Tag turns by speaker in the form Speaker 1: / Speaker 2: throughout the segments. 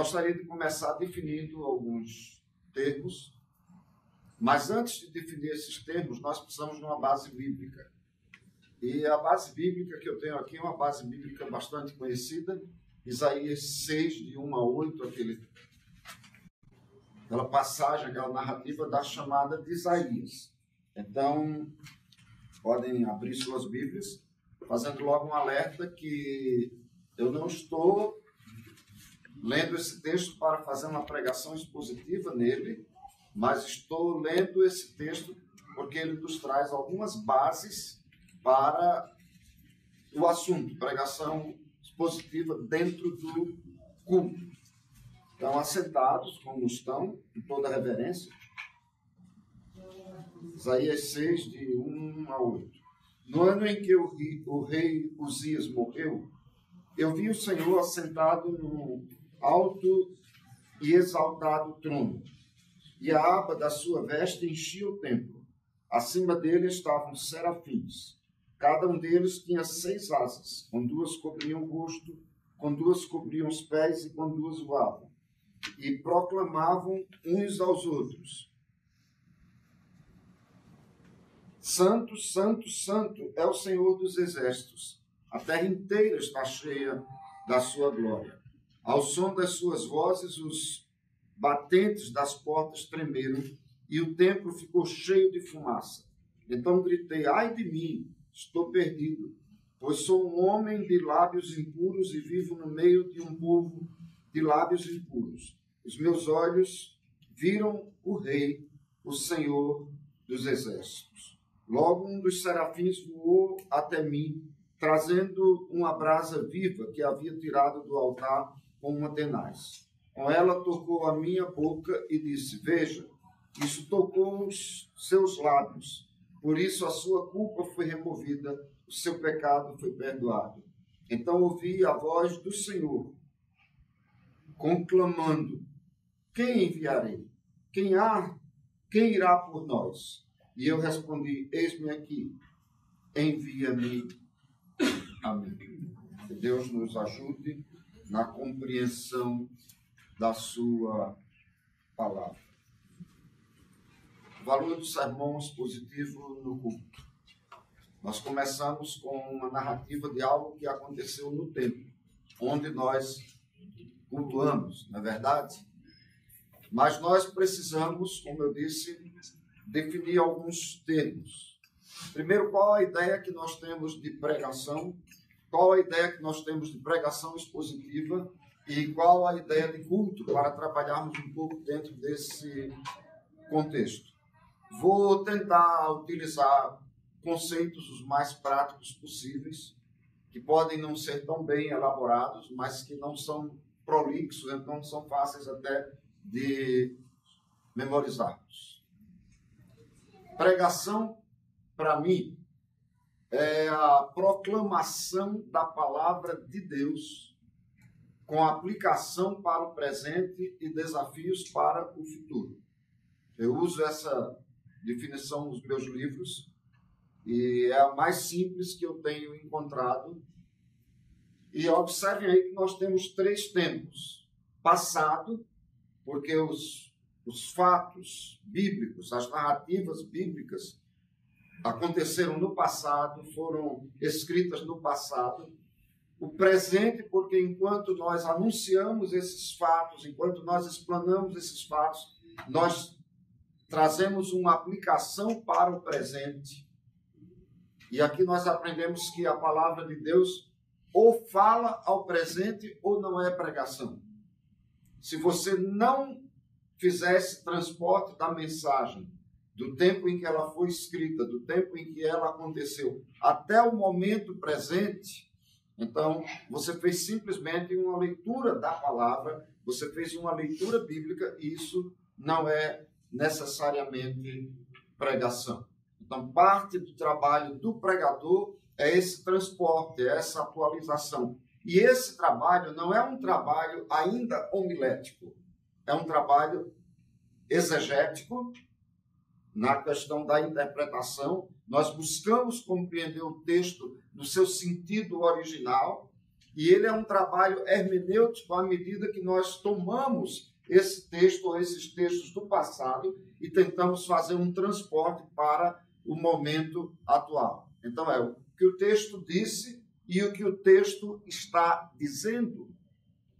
Speaker 1: gostaria de começar definindo alguns termos, mas antes de definir esses termos, nós precisamos de uma base bíblica. E a base bíblica que eu tenho aqui é uma base bíblica bastante conhecida, Isaías 6, de 1 a 8, aquela passagem, aquela narrativa da chamada de Isaías. Então, podem abrir suas Bíblias, fazendo logo um alerta que eu não estou lendo esse texto para fazer uma pregação expositiva nele, mas estou lendo esse texto porque ele nos traz algumas bases para o assunto, pregação expositiva dentro do culto. Então, assentados, como estão, em toda reverência, Isaías 6, de 1 a 8. No ano em que o rei Uzias morreu, eu vi o Senhor assentado no alto e exaltado trono, e a aba da sua veste enchia o templo. Acima dele estavam serafins. Cada um deles tinha 6 asas, com 2 cobriam o rosto, com 2 cobriam os pés e com 2 voavam. E proclamavam uns aos outros: Santo, Santo, Santo é o Senhor dos exércitos. A terra inteira está cheia da sua glória. Ao som das suas vozes, os batentes das portas tremeram e o templo ficou cheio de fumaça. Então gritei: ai de mim, estou perdido, pois sou um homem de lábios impuros e vivo no meio de um povo de lábios impuros. Os meus olhos viram o Rei, o Senhor dos exércitos. Logo um dos serafins voou até mim, trazendo uma brasa viva que havia tirado do altar com uma tenaz. Com ela tocou a minha boca e disse: veja, isso tocou os seus lábios. Por isso a sua culpa foi removida, o seu pecado foi perdoado. Então ouvi a voz do Senhor, conclamando: quem enviarei? Quem irá por nós? E eu respondi: eis-me aqui, envia-me a mim. Que Deus nos ajude na compreensão da sua palavra. O valor do sermão expositivo no culto. Nós começamos com uma narrativa de algo que aconteceu no templo, onde nós cultuamos, não é verdade? Mas nós precisamos, como eu disse, definir alguns termos. Primeiro, qual a ideia que nós temos de pregação? Qual a ideia que nós temos de pregação expositiva? E qual a ideia de culto, para trabalharmos um pouco dentro desse contexto? Vou tentar utilizar conceitos os mais práticos possíveis, que podem não ser tão bem elaborados, mas que não são prolixos, então são fáceis até de memorizarmos. Pregação, para mim, é a proclamação da palavra de Deus com aplicação para o presente e desafios para o futuro. Eu uso essa definição nos meus livros e é a mais simples que eu tenho encontrado. E observem aí que nós temos 3 tempos. Passado, porque os fatos bíblicos, as narrativas bíblicas aconteceram no passado, foram escritas no passado. O presente, porque enquanto nós anunciamos esses fatos, enquanto nós explanamos esses fatos, nós trazemos uma aplicação para o presente. E aqui nós aprendemos que a palavra de Deus ou fala ao presente ou não é pregação. Se você não fizer esse transporte da mensagem do tempo em que ela foi escrita, do tempo em que ela aconteceu, até o momento presente, então você fez simplesmente uma leitura da palavra, você fez uma leitura bíblica, e isso não é necessariamente pregação. Então, parte do trabalho do pregador é esse transporte, é essa atualização. E esse trabalho não é um trabalho ainda homilético, é um trabalho exegético. Na questão da interpretação, nós buscamos compreender o texto no seu sentido original, E ele é um trabalho hermenêutico à medida que nós tomamos esse texto ou esses textos do passado e tentamos fazer um transporte para o momento atual. Então, é o que o texto disse e o que o texto está dizendo.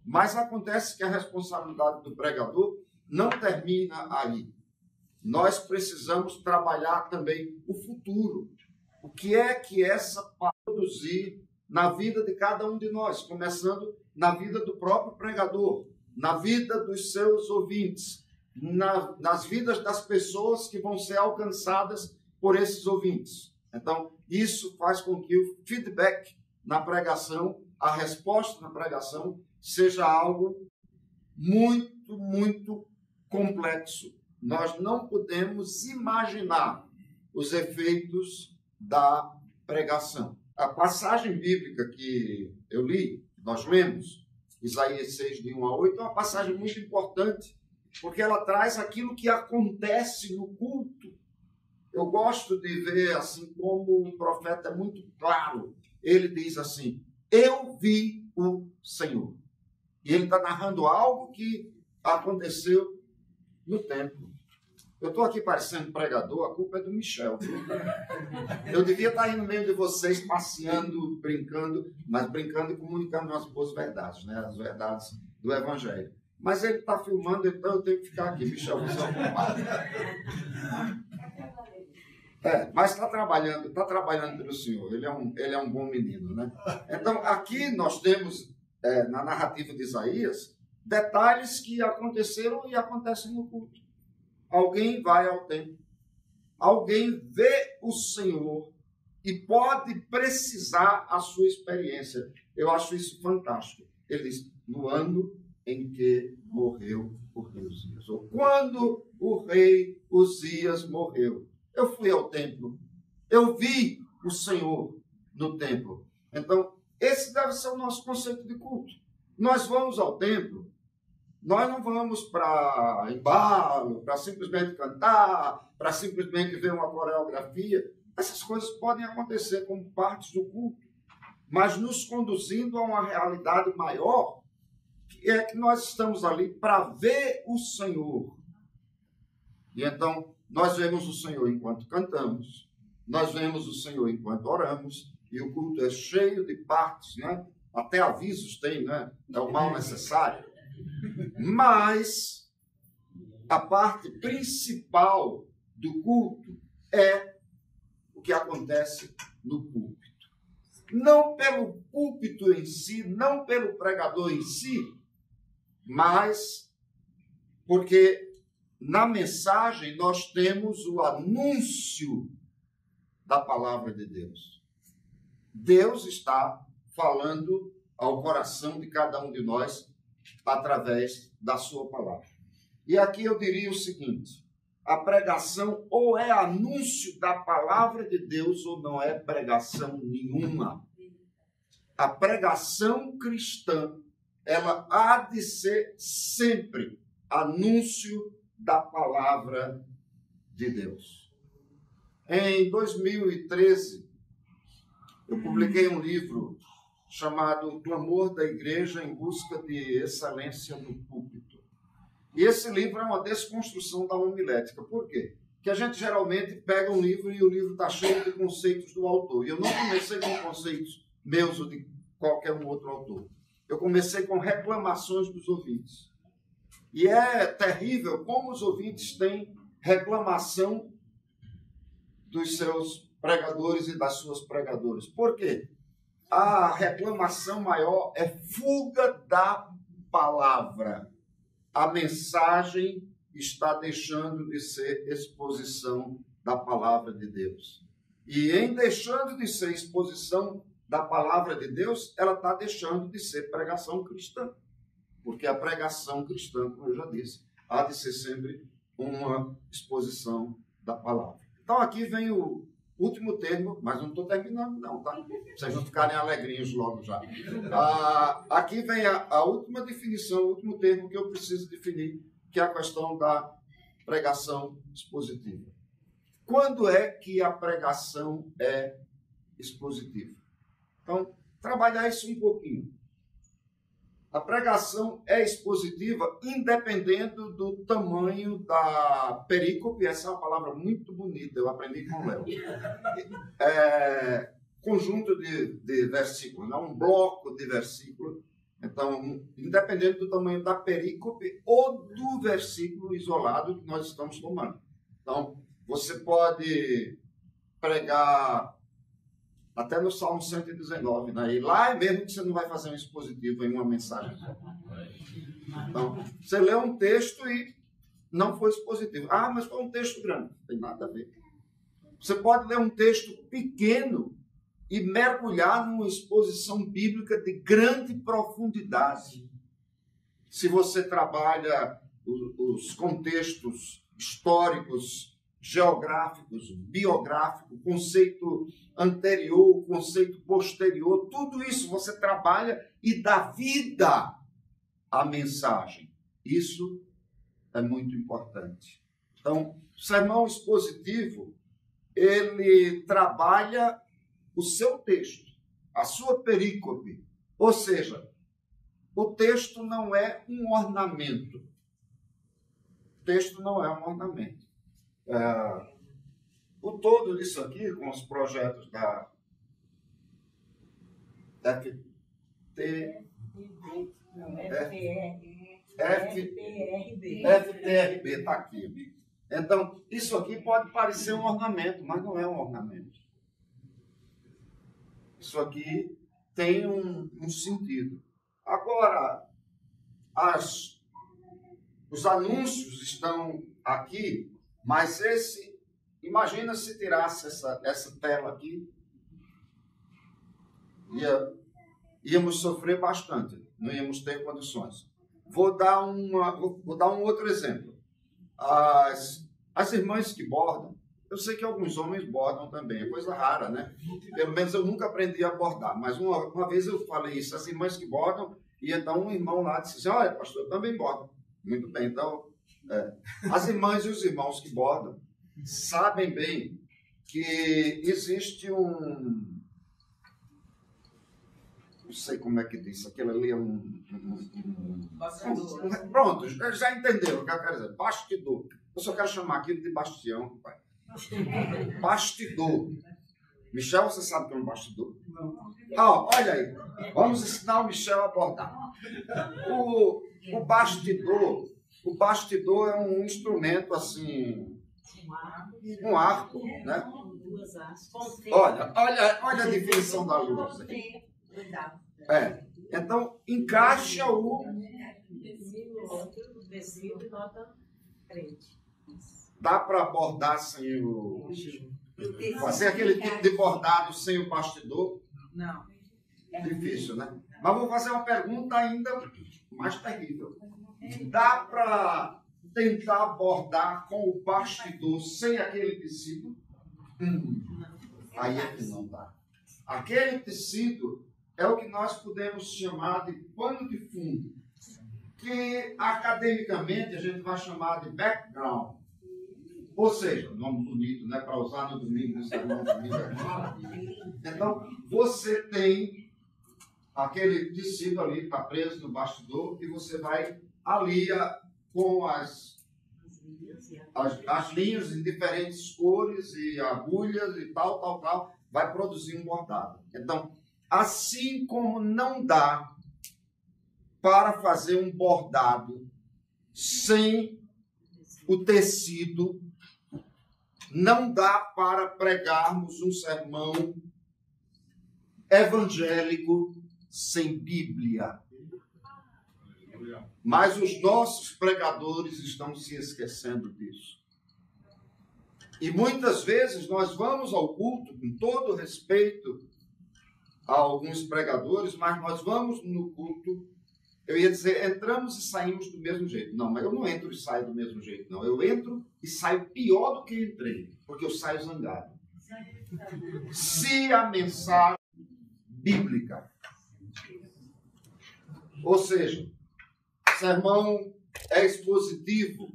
Speaker 1: Mas acontece que a responsabilidade do pregador não termina aí. Nós precisamos trabalhar também o futuro. O que é que essa palavra produzir na vida de cada um de nós, começando na vida do próprio pregador, na vida dos seus ouvintes, nas vidas das pessoas que vão ser alcançadas por esses ouvintes. Então, isso faz com que o feedback na pregação, a resposta na pregação, seja algo muito, muito complexo. Nós não podemos imaginar os efeitos da pregação. A passagem bíblica que eu li, nós lemos, Isaías 6, de 1 a 8, é uma passagem muito importante, porque ela traz aquilo que acontece no culto. Eu gosto de ver assim como o profeta é muito claro. Ele diz assim, eu vi o Senhor. E ele está narrando algo que aconteceu no templo. Eu estou aqui parecendo pregador, a culpa é do Michel. Eu devia estar aí no meio de vocês, passeando, brincando, mas brincando e comunicando as boas verdades, né? As verdades do Evangelho. Mas ele está filmando, então eu tenho que ficar aqui. Michel, você é ocupado. Mas está trabalhando pelo Senhor. Ele é um bom menino, né? Então, aqui nós temos, na narrativa de Isaías, detalhes que aconteceram e acontecem no culto. Alguém vai ao templo, alguém vê o Senhor e pode precisar a sua experiência. Eu acho isso fantástico. Ele diz, no ano em que morreu o rei Uzias, ou quando o rei Uzias morreu. Eu fui ao templo, eu vi o Senhor no templo. Então, esse deve ser o nosso conceito de culto. Nós vamos ao templo, nós não vamos para embalo, para simplesmente cantar, para simplesmente ver uma coreografia. Essas coisas podem acontecer como partes do culto, mas nos conduzindo a uma realidade maior, que é que nós estamos ali para ver o Senhor. E então, nós vemos o Senhor enquanto cantamos, nós vemos o Senhor enquanto oramos, e o culto é cheio de partes, né? Até avisos tem, né? É o mal necessário. Mas a parte principal do culto é o que acontece no púlpito. Não pelo púlpito em si, não pelo pregador em si, mas porque na mensagem nós temos o anúncio da palavra de Deus. Deus está falando ao coração de cada um de nós através da sua palavra. E aqui eu diria o seguinte, a pregação ou é anúncio da palavra de Deus ou não é pregação nenhuma. A pregação cristã, ela há de ser sempre anúncio da palavra de Deus. Em 2013, eu publiquei um livro chamado O Clamor da Igreja em Busca de Excelência no Púlpito. E esse livro é uma desconstrução da homilética. Por quê? Porque a gente geralmente pega um livro e o livro está cheio de conceitos do autor. E eu não comecei com conceitos meus ou de qualquer um outro autor. Eu comecei com reclamações dos ouvintes. E é terrível como os ouvintes têm reclamação dos seus pregadores e das suas pregadoras. Por quê? A reclamação maior é fuga da palavra. A mensagem está deixando de ser exposição da palavra de Deus. E em deixando de ser exposição da palavra de Deus, ela está deixando de ser pregação cristã. Porque a pregação cristã, como eu já disse, há de ser sempre uma exposição da palavra. Então aqui vem o último termo, mas não estou terminando não, tá? Vocês não ficarem alegrinhos logo já. Aqui vem a última definição, o último termo que eu preciso definir, que é a questão da pregação expositiva. Quando é que a pregação é expositiva? Então, trabalhar isso um pouquinho. A pregação é expositiva independendo do tamanho da perícope. Essa é uma palavra muito bonita, eu aprendi com o Léo. Conjunto de versículos, não? Um bloco de versículos. Então, independente do tamanho da perícope ou do versículo isolado que nós estamos tomando. Então, você pode pregar até no Salmo 119, né? E lá é mesmo que você não vai fazer um expositivo em uma mensagem. Então, você lê um texto e não foi expositivo. Ah, mas foi um texto grande. Não tem nada a ver. Você pode ler um texto pequeno e mergulhar numa exposição bíblica de grande profundidade. Se você trabalha os contextos históricos, geográficos, biográficos, conceito anterior, conceito posterior, tudo isso você trabalha e dá vida à mensagem. Isso é muito importante. Então, o sermão expositivo, ele trabalha o seu texto, a sua perícope. Ou seja, o texto não é um ornamento. O texto não é um ornamento. O todo disso aqui, com os projetos da FTRB, está aqui. Então, isso aqui pode parecer um ornamento, mas não é um ornamento. Isso aqui tem um sentido. Agora, os anúncios estão aqui, mas imagina se tirasse essa tela aqui, íamos sofrer bastante, não íamos ter condições. Vou dar um outro exemplo. As irmãs que bordam, eu sei que alguns homens bordam também, é coisa rara, né? Pelo menos eu nunca aprendi a bordar, mas uma vez eu falei isso, as irmãs que bordam, e então um irmão lá disse assim, olha, pastor, eu também bordo. Muito bem, então, as irmãs e os irmãos que bordam sabem bem que existe não sei como é que diz, aquilo ali é pronto, já entendeu o que eu quero dizer, bastidor. Eu só quero chamar aquilo de bastião, pai. Bastidor. Michel, você sabe o que é um bastidor? Não. Olha aí, vamos ensinar o Michel a bordar. O bastidor é um instrumento assim, um arco, né? Olha a definição da luz aqui. Então, encaixa o tecido e bota frente. Dá para bordar sem fazer aquele tipo de bordado sem o bastidor? Não. Difícil, né? Mas vou fazer uma pergunta ainda mais terrível. Dá para tentar bordar com o bastidor sem aquele tecido? Aí é que não dá. Aquele tecido é o que nós podemos chamar de pano de fundo, que academicamente a gente vai chamar de background. Ou seja, nome bonito, né? Para usar no domingo, no sermão domingo. Então, você tem aquele tecido ali, está preso no bastidor, e você vai alia com as linhas em diferentes cores e agulhas e tal, vai produzir um bordado. Então, assim como não dá para fazer um bordado sem o tecido, não dá para pregarmos um sermão evangélico sem Bíblia. Mas os nossos pregadores estão se esquecendo disso. E muitas vezes nós vamos ao culto, com todo respeito a alguns pregadores, mas nós vamos no culto, eu ia dizer, entramos e saímos do mesmo jeito. Não, mas eu não entro e saio do mesmo jeito, não. Eu entro e saio pior do que entrei, porque eu saio zangado. Se a mensagem bíblica, ou seja, sermão é expositivo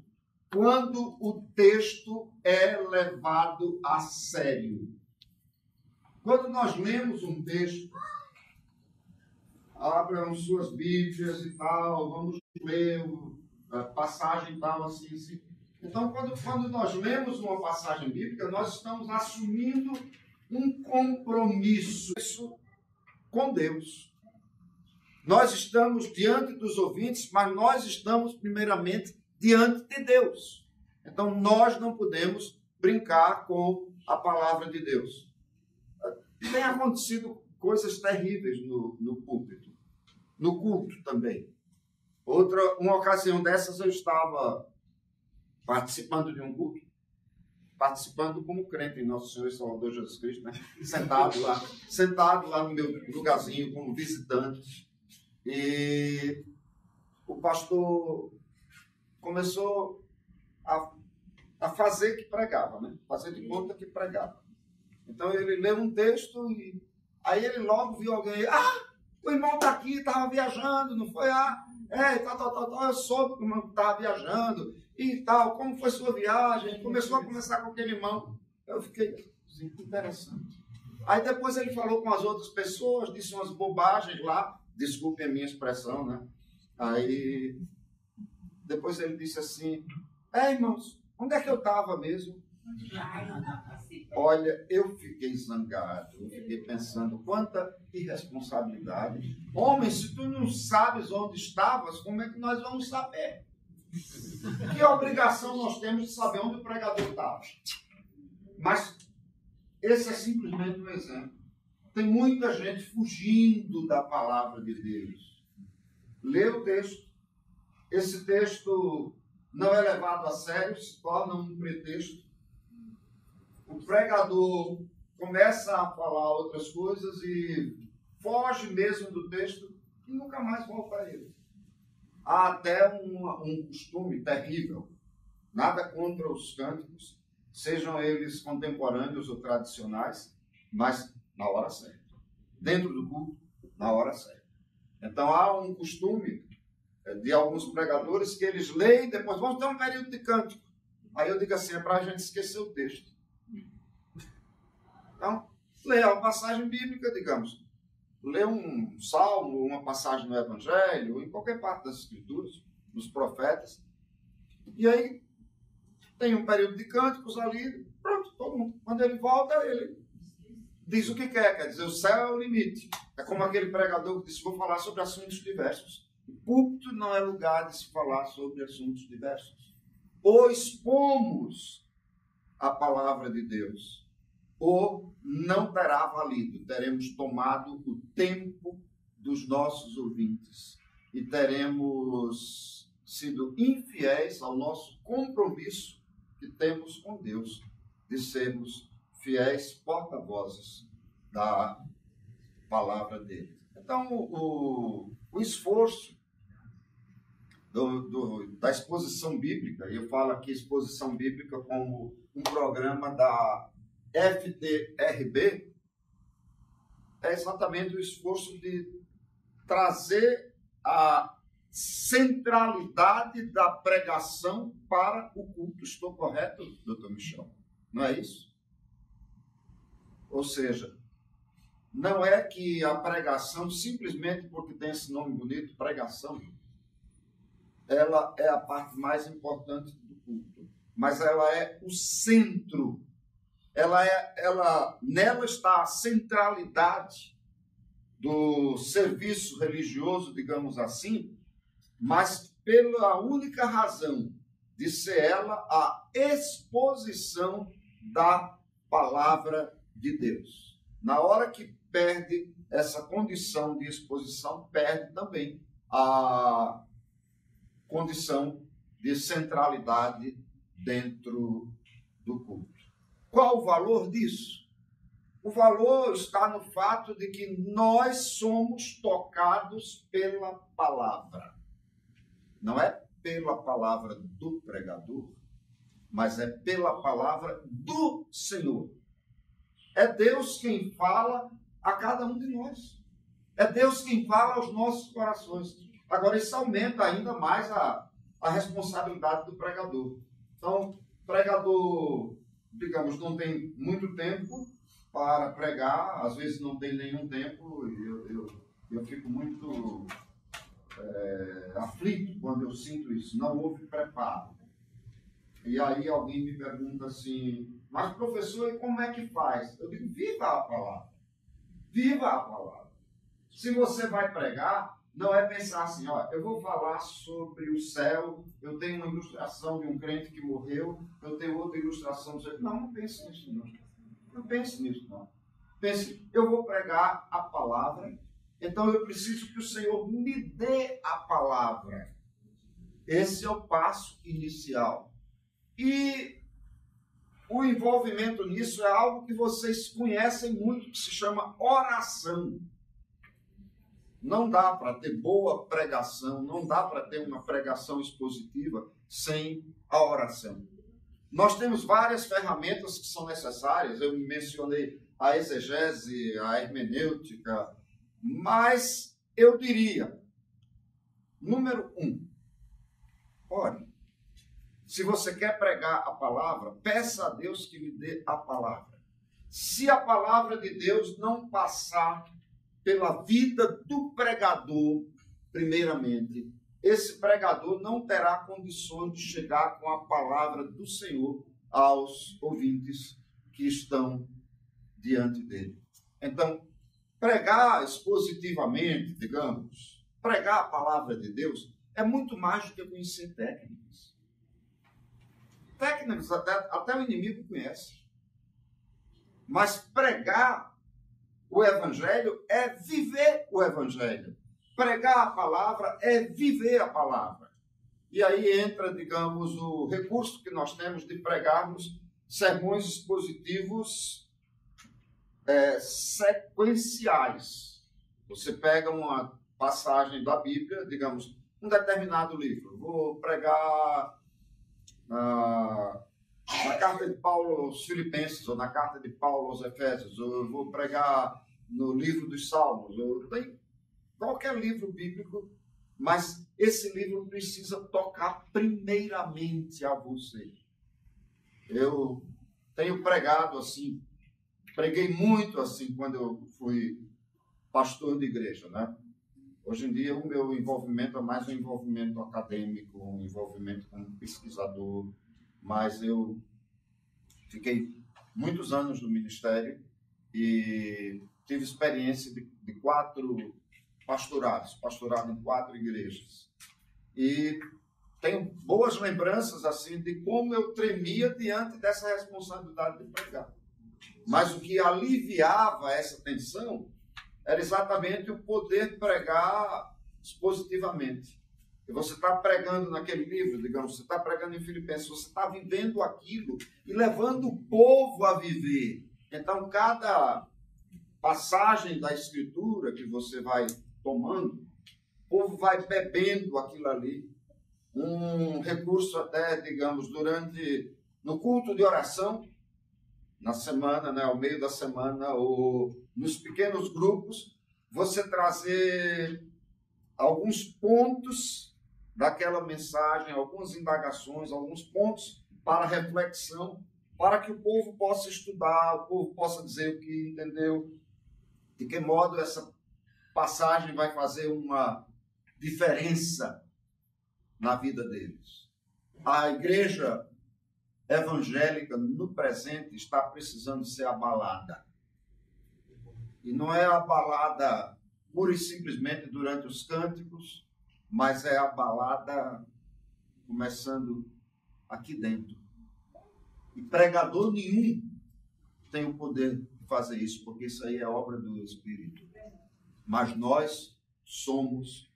Speaker 1: quando o texto é levado a sério. Quando nós lemos um texto, abram suas Bíblias e tal, vamos ler a passagem tal, assim, assim. Então, quando nós lemos uma passagem bíblica, nós estamos assumindo um compromisso com Deus. Nós estamos diante dos ouvintes, mas nós estamos primeiramente diante de Deus. Então, nós não podemos brincar com a palavra de Deus. Tem acontecido coisas terríveis no púlpito, no culto também. Uma ocasião dessas, eu estava participando de um culto, participando como crente em Nosso Senhor e Salvador Jesus Cristo, né? Sentado lá no meu lugarzinho como visitante. E o pastor começou a fazer que pregava, né? Fazer de conta que pregava. Então ele leu um texto e aí ele logo viu alguém, o irmão está aqui, estava viajando, não foi? Eu soube que o irmão estava viajando e tal, como foi sua viagem? Começou a conversar com aquele irmão. Eu fiquei assim, interessante. Aí depois ele falou com as outras pessoas, disse umas bobagens lá, desculpe a minha expressão, né? Aí depois ele disse assim, irmãos, onde é que eu estava mesmo? Olha, eu fiquei zangado, eu fiquei pensando, quanta irresponsabilidade. Homem, se tu não sabes onde estavas, como é que nós vamos saber? Que obrigação nós temos de saber onde o pregador estava? Mas esse é simplesmente um exemplo. Tem muita gente fugindo da palavra de Deus. Lê o texto. Esse texto não é levado a sério, se torna um pretexto. O pregador começa a falar outras coisas e foge mesmo do texto e nunca mais volta a ele. Há até um costume terrível, nada contra os cânticos, sejam eles contemporâneos ou tradicionais, mas na hora certa. Dentro do culto, na hora certa. Então há um costume de alguns pregadores que eles leem, depois vamos ter um período de cântico. Aí eu digo assim, é para a gente esquecer o texto. Então, lê uma passagem bíblica, digamos. Lê um salmo, uma passagem no Evangelho, em qualquer parte das Escrituras, dos profetas. E aí, tem um período de cânticos ali, pronto, todo mundo. Quando ele volta, ele diz o que quer dizer, o céu é o limite. É como aquele pregador que disse, vou falar sobre assuntos diversos. O púlpito não é lugar de se falar sobre assuntos diversos. Ou expomos a palavra de Deus, ou não terá valido. Teremos tomado o tempo dos nossos ouvintes e teremos sido infiéis ao nosso compromisso que temos com Deus de sermos fiéis porta-vozes da palavra dele. Então, o esforço da exposição bíblica, e eu falo aqui exposição bíblica como um programa da FTRB, é exatamente o esforço de trazer a centralidade da pregação para o culto. Estou correto, doutor Michel? Não é isso? Ou seja, não é que a pregação, simplesmente porque tem esse nome bonito, pregação, ela é a parte mais importante do culto, mas ela é o centro. Nela está a centralidade do serviço religioso, digamos assim, mas pela única razão de ser ela a exposição da palavra de Deus. Na hora que perde essa condição de exposição, perde também a condição de centralidade dentro do culto. Qual o valor disso? O valor está no fato de que nós somos tocados pela palavra. Não é pela palavra do pregador, mas é pela palavra do Senhor. É Deus quem fala a cada um de nós. É Deus quem fala aos nossos corações. Agora, isso aumenta ainda mais a responsabilidade do pregador. Então, o pregador, digamos, não tem muito tempo para pregar, às vezes não tem nenhum tempo. Eu fico muito aflito quando eu sinto isso. Não houve preparo. E aí alguém me pergunta assim, mas professor, e como é que faz? Eu digo, viva a palavra. Viva a palavra. Se você vai pregar, não é pensar assim, ó, eu vou falar sobre o céu, eu tenho uma ilustração de um crente que morreu, eu tenho outra ilustração. Não pense nisso não. Não pense nisso não. Pense, eu vou pregar a palavra, então eu preciso que o Senhor me dê a palavra. Esse é o passo inicial. E o envolvimento nisso é algo que vocês conhecem muito, que se chama oração. Não dá para ter boa pregação, não dá para ter uma pregação expositiva sem a oração. Nós temos várias ferramentas que são necessárias, eu mencionei a exegese, a hermenêutica, mas eu diria, número 1, ore. Se você quer pregar a palavra, peça a Deus que lhe dê a palavra. Se a palavra de Deus não passar pela vida do pregador, primeiramente, esse pregador não terá condições de chegar com a palavra do Senhor aos ouvintes que estão diante dele. Então, pregar expositivamente, digamos, pregar a palavra de Deus, é muito mais do que conhecer técnicas. Técnicas até o inimigo conhece. Mas pregar o evangelho é viver o evangelho. Pregar a palavra é viver a palavra. E aí entra, digamos, o recurso que nós temos de pregarmos sermões expositivos sequenciais. Você pega uma passagem da Bíblia, digamos, um determinado livro. Vou pregar na carta de Paulo aos Filipenses, ou na carta de Paulo aos Efésios, ou eu vou pregar no livro dos Salmos, ou tem qualquer livro bíblico, mas esse livro precisa tocar primeiramente a você. Eu tenho pregado assim, preguei muito assim quando eu fui pastor de igreja, né? Hoje em dia o meu envolvimento é mais um envolvimento acadêmico, um envolvimento como pesquisador, mas eu fiquei muitos anos no ministério e tive experiência de 4 pastorados, pastorado em 4 igrejas. E tenho boas lembranças assim de como eu tremia diante dessa responsabilidade de pregar. Mas o que aliviava essa tensão era exatamente o poder pregar expositivamente. E você está pregando naquele livro, digamos, você está pregando em Filipenses, você está vivendo aquilo e levando o povo a viver. Então, cada passagem da Escritura que você vai tomando, o povo vai bebendo aquilo ali. Um recurso até, digamos, no culto de oração, na semana, né, ao meio da semana, ou nos pequenos grupos, você trazer alguns pontos daquela mensagem, algumas indagações, alguns pontos para reflexão, para que o povo possa estudar, o povo possa dizer o que entendeu, de que modo essa passagem vai fazer uma diferença na vida deles. A igreja evangélica no presente está precisando ser abalada. E não é abalada pura e simplesmente durante os cânticos, mas é abalada começando aqui dentro. E pregador nenhum tem o poder de fazer isso, porque isso aí é obra do Espírito. Mas nós somos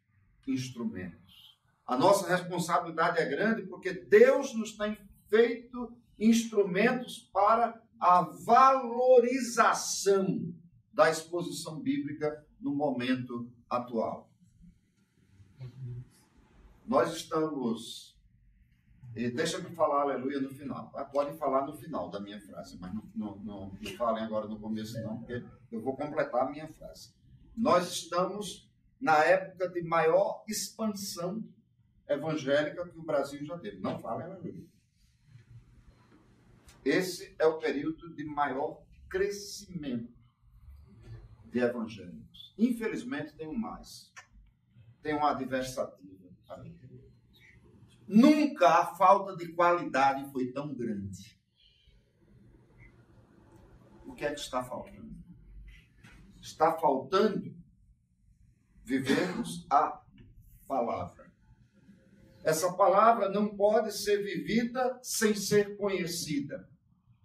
Speaker 1: instrumentos. A nossa responsabilidade é grande porque Deus nos tem feito instrumentos para a valorização da exposição bíblica no momento atual. Nós estamos... Deixa-me falar aleluia no final. Podem falar no final da minha frase, mas não falem agora no começo não, porque eu vou completar a minha frase. Nós estamos na época de maior expansão evangélica que o Brasil já teve. Não falem aleluia. Esse é o período de maior crescimento. de evangélicos. Infelizmente, tem um mais. Tem uma adversativa aí. Nunca a falta de qualidade foi tão grande. O que é que está faltando? Está faltando vivermos a palavra. Essa palavra não pode ser vivida sem ser conhecida.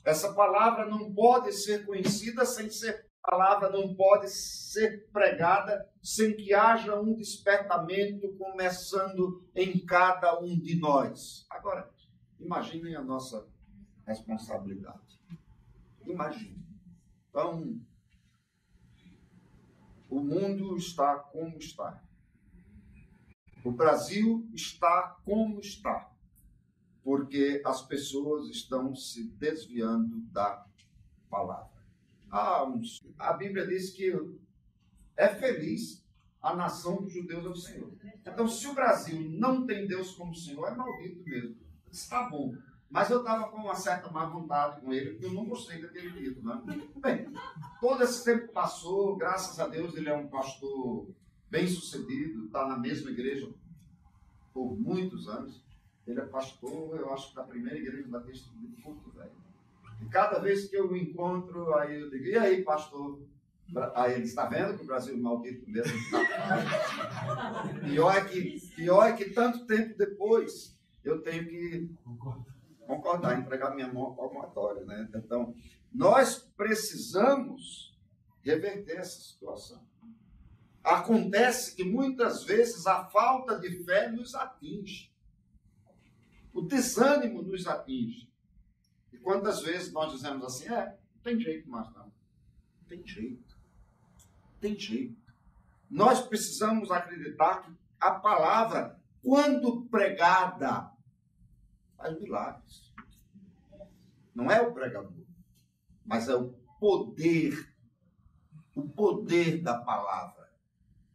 Speaker 1: Essa palavra não pode ser conhecida sem ser palavra, não pode ser pregada sem que haja um despertamento começando em cada um de nós. Agora, imaginem a nossa responsabilidade. Imaginem. Então, o mundo está como está. O Brasil está como está, porque as pessoas estão se desviando da palavra. A Bíblia diz que é feliz a nação dos judeus ao Senhor. Então, se o Brasil não tem Deus como Senhor, é maldito mesmo. Está bom. Mas eu estava com uma certa má vontade com ele, porque eu não gostei daquele título. Né? Bem, todo esse tempo passou, graças a Deus, ele é um pastor bem-sucedido, está na mesma igreja por muitos anos. Ele é pastor, eu acho, da primeira igreja batista de Porto Velho. E cada vez que eu o encontro, aí eu digo, e aí, pastor? Aí ele está vendo que o Brasil é maldito mesmo. Pior é que tanto tempo depois eu tenho que concordar, entregar minha mão palmatória, né? Então, nós precisamos reverter essa situação. Acontece que muitas vezes a falta de fé nos atinge. O desânimo nos atinge. E quantas vezes nós dizemos assim, não tem jeito mais não. Tem jeito. Tem jeito. Nós precisamos acreditar que a palavra, quando pregada, faz milagres. Não é o pregador, mas é o poder da palavra.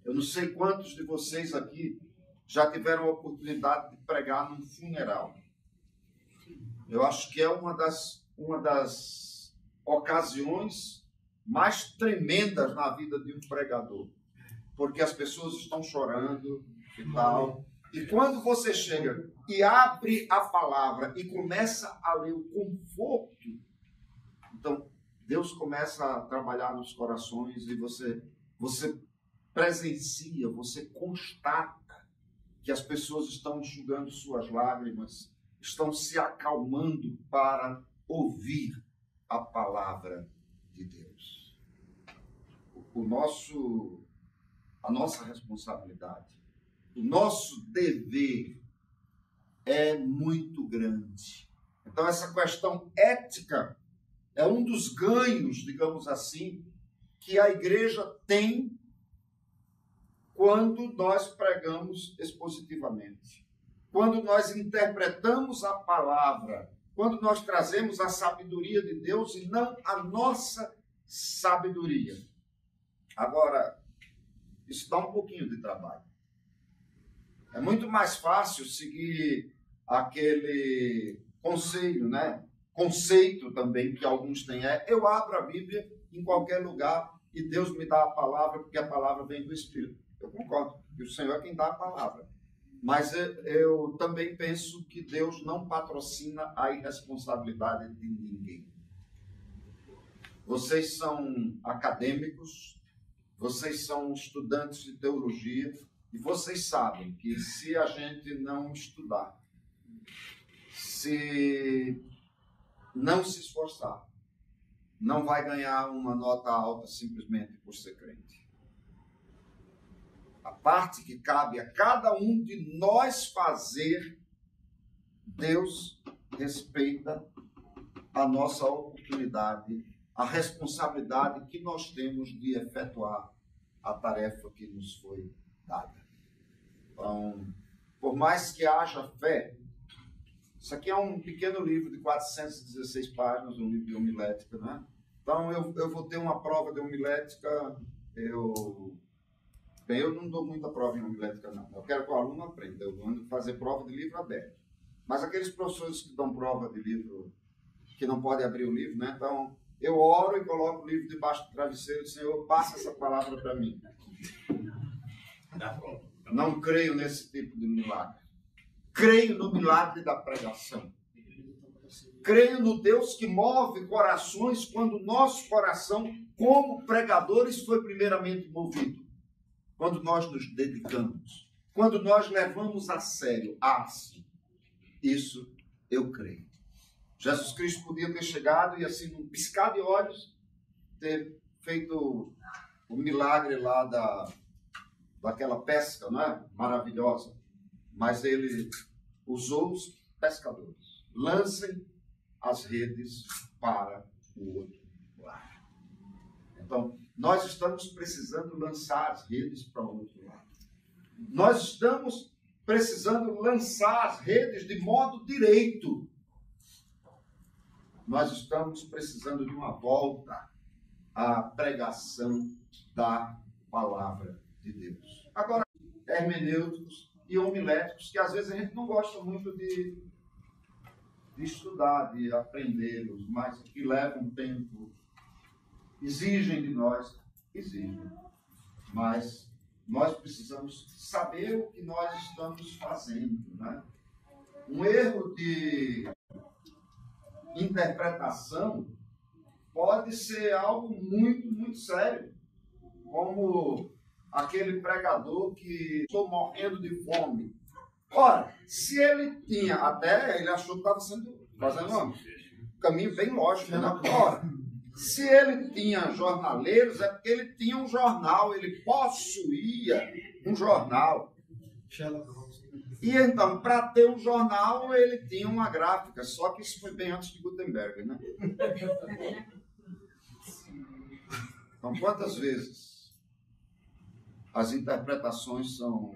Speaker 1: Eu não sei quantos de vocês aqui já tiveram a oportunidade de pregar num funeral. Eu acho que é uma das ocasiões mais tremendas na vida de um pregador, porque as pessoas estão chorando e tal. E quando você chega e abre a palavra e começa a ler o conforto, então Deus começa a trabalhar nos corações e você presencia, você constata que as pessoas estão enxugando suas lágrimas, estão se acalmando para ouvir a palavra de Deus. A nossa responsabilidade, o nosso dever é muito grande. Então, essa questão ética é um dos ganhos, digamos assim, que a igreja tem quando nós pregamos expositivamente. Quando nós interpretamos a palavra, quando nós trazemos a sabedoria de Deus e não a nossa sabedoria. Agora, isso dá um pouquinho de trabalho. É muito mais fácil seguir aquele conselho, né? Conceito também que alguns têm. Eu abro a Bíblia em qualquer lugar e Deus me dá a palavra porque a palavra vem do Espírito. Eu concordo que o Senhor é quem dá a palavra. Mas eu também penso que Deus não patrocina a irresponsabilidade de ninguém. Vocês são acadêmicos, vocês são estudantes de teologia, e vocês sabem que se a gente não estudar, se não se esforçar, não vai ganhar uma nota alta simplesmente por ser crente. A parte que cabe a cada um de nós fazer, Deus respeita a nossa oportunidade, a responsabilidade que nós temos de efetuar a tarefa que nos foi dada. Então, por mais que haja fé, isso aqui é um pequeno livro de 416 páginas, um livro de homilética, né? Então, eu vou ter uma prova de homilética, eu não dou muita prova em homilética, não. Eu quero que o aluno aprenda. Eu ando fazer prova de livro aberto. Mas aqueles professores que dão prova de livro, que não podem abrir o livro, né? Então, eu oro e coloco o livro debaixo do travesseiro. Senhor, passa essa palavra para mim. Não creio nesse tipo de milagre. Creio no milagre da pregação. Creio no Deus que move corações quando o nosso coração, como pregadores, foi primeiramente movido. Quando nós nos dedicamos. Quando nós levamos a sério. Sim. Isso eu creio. Jesus Cristo podia ter chegado e assim, num piscar de olhos, ter feito o milagre lá daquela pesca, não é? Maravilhosa. Mas ele usou os pescadores. Lancem as redes para o outro lado. Então, nós estamos precisando lançar as redes para o outro lado. Nós estamos precisando lançar as redes de modo direito. Nós estamos precisando de uma volta à pregação da palavra de Deus. Agora, hermenêuticos e homiléticos, que às vezes a gente não gosta muito de estudar, de aprendê-los, mas que levam tempo, exigem de nós, mas nós precisamos saber o que nós estamos fazendo, né? Um erro de interpretação pode ser algo muito, muito sério, como aquele pregador que estou morrendo de fome. Ora, se ele tinha, até ele achou que estava fazendo um caminho bem lógico, né? Ora, se ele tinha jornaleiros, é porque ele tinha um jornal, ele possuía um jornal. E então, para ter um jornal, ele tinha uma gráfica, só que isso foi bem antes de Gutenberg, né? Então, quantas vezes as interpretações são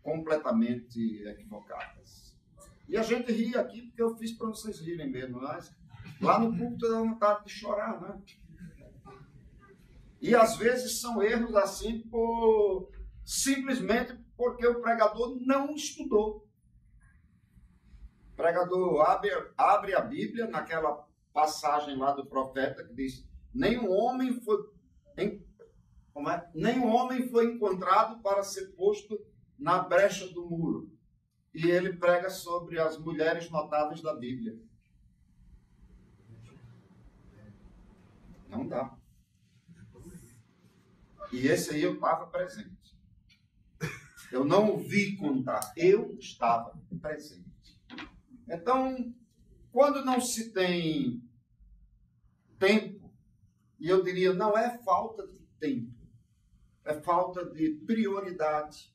Speaker 1: completamente equivocadas? E a gente ri aqui porque eu fiz para vocês rirem mesmo, mas lá no púlpito dá vontade de chorar, né? E às vezes são erros assim simplesmente porque o pregador não estudou. O pregador abre a Bíblia naquela passagem lá do profeta que diz: nenhum homem foi encontrado para ser posto na brecha do muro. E ele prega sobre as mulheres notáveis da Bíblia. Não dá. E esse aí eu estava presente. Eu não ouvi contar, eu estava presente. Então, quando não se tem tempo, e eu diria, não é falta de tempo, é falta de prioridade,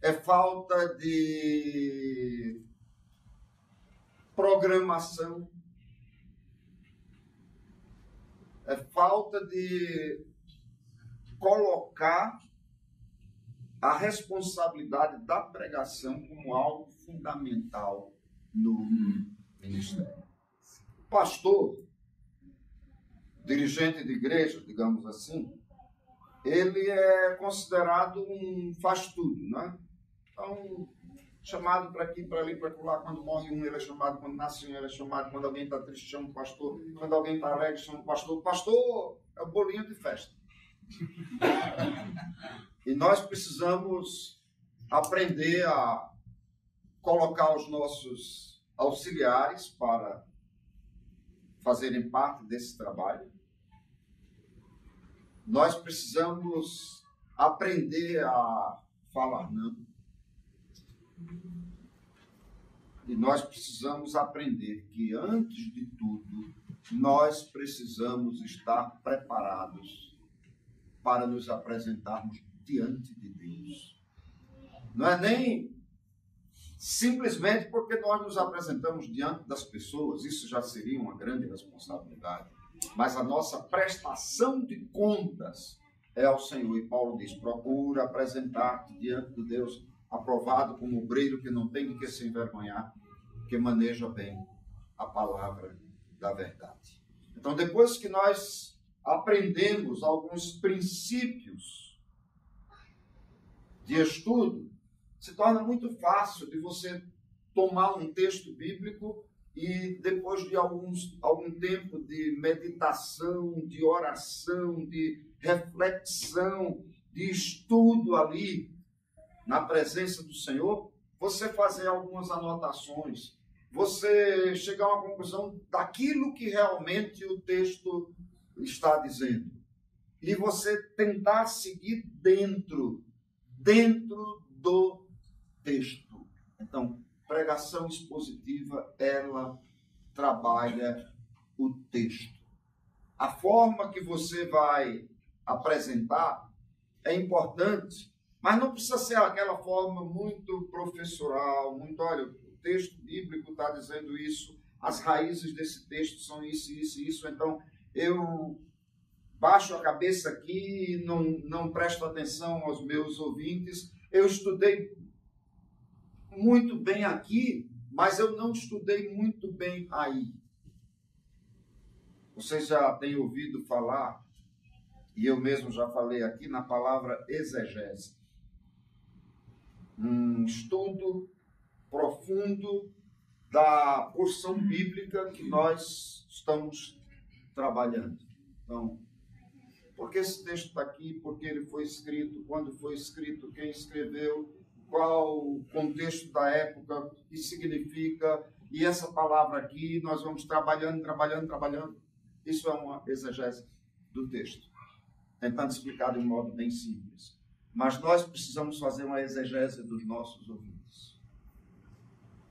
Speaker 1: é falta de programação, é falta de colocar a responsabilidade da pregação como algo fundamental no ministério. Pastor, dirigente de igreja, digamos assim, ele é considerado um faz-tudo, né? Então, chamado para aqui, para ali, para lá. Quando morre um, ele é chamado. Quando nasce um, ele é chamado. Quando alguém está triste, chama o pastor. Quando alguém está alegre, chama o pastor. O pastor é o bolinho de festa. E nós precisamos aprender a colocar os nossos auxiliares para fazerem parte desse trabalho. Nós precisamos aprender a falar não. E nós precisamos aprender que, antes de tudo, nós precisamos estar preparados para nos apresentarmos diante de Deus. Não é nem simplesmente porque nós nos apresentamos diante das pessoas, isso já seria uma grande responsabilidade, mas a nossa prestação de contas é ao Senhor. E Paulo diz: procura apresentar-te diante de Deus aprovado como obreiro que não tem de que se envergonhar, que maneja bem a palavra da verdade. Então, depois que nós aprendemos alguns princípios de estudo, se torna muito fácil de você tomar um texto bíblico e depois de algum tempo de meditação, de oração, de reflexão, de estudo ali na presença do Senhor, você fazer algumas anotações, você chegar a uma conclusão daquilo que realmente o texto está dizendo. E você tentar seguir dentro do texto. Então, pregação expositiva, ela trabalha o texto. A forma que você vai apresentar é importante, mas não precisa ser aquela forma muito professoral, muito, olha, o texto bíblico está dizendo isso, as raízes desse texto são isso, isso, isso, então eu baixo a cabeça aqui, não presto atenção aos meus ouvintes, eu estudei muito bem aqui, mas eu não estudei muito bem aí. Vocês já têm ouvido falar, e eu mesmo já falei aqui, na palavra exegese. Um estudo profundo da porção bíblica que nós estamos trabalhando. Então, por que esse texto está aqui? Por que ele foi escrito? Quando foi escrito? Quem escreveu? Qual o contexto da época? O que significa? E essa palavra aqui, nós vamos trabalhando. Isso é uma exegese do texto. Tentando explicar de um modo bem simples. Mas nós precisamos fazer uma exegese dos nossos ouvintes.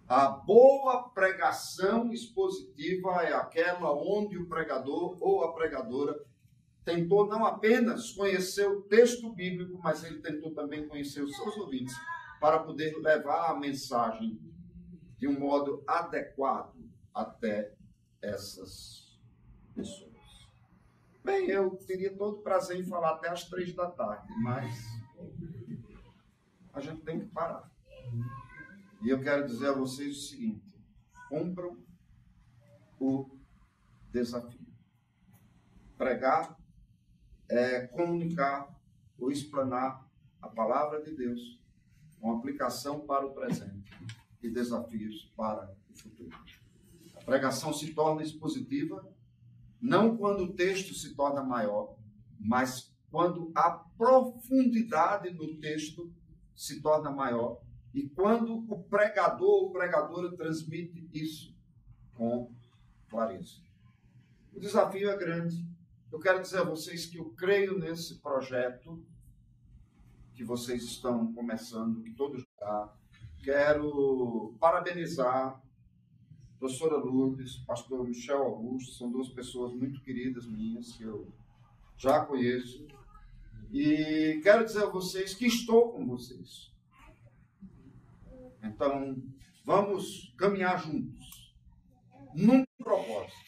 Speaker 1: A boa pregação expositiva é aquela onde o pregador ou a pregadora tentou não apenas conhecer o texto bíblico, mas ele tentou também conhecer os seus ouvintes, para poder levar a mensagem de um modo adequado até essas pessoas. Bem, eu teria todo prazer em falar até às 3 da tarde, mas a gente tem que parar. E eu quero dizer a vocês o seguinte: cumpram o desafio. Pregar é comunicar ou explanar a palavra de Deus com aplicação para o presente e desafios para o futuro. A pregação se torna expositiva não quando o texto se torna maior, mas quando a profundidade no texto se torna maior e quando o pregador ou pregadora transmite isso com clareza. O desafio é grande. Eu quero dizer a vocês que eu creio nesse projeto que vocês estão começando, que todos já. Quero parabenizar a professora Lourdes, pastor Michel Augusto, são duas pessoas muito queridas minhas, que eu já conheço. E quero dizer a vocês que estou com vocês. Então, vamos caminhar juntos, num propósito.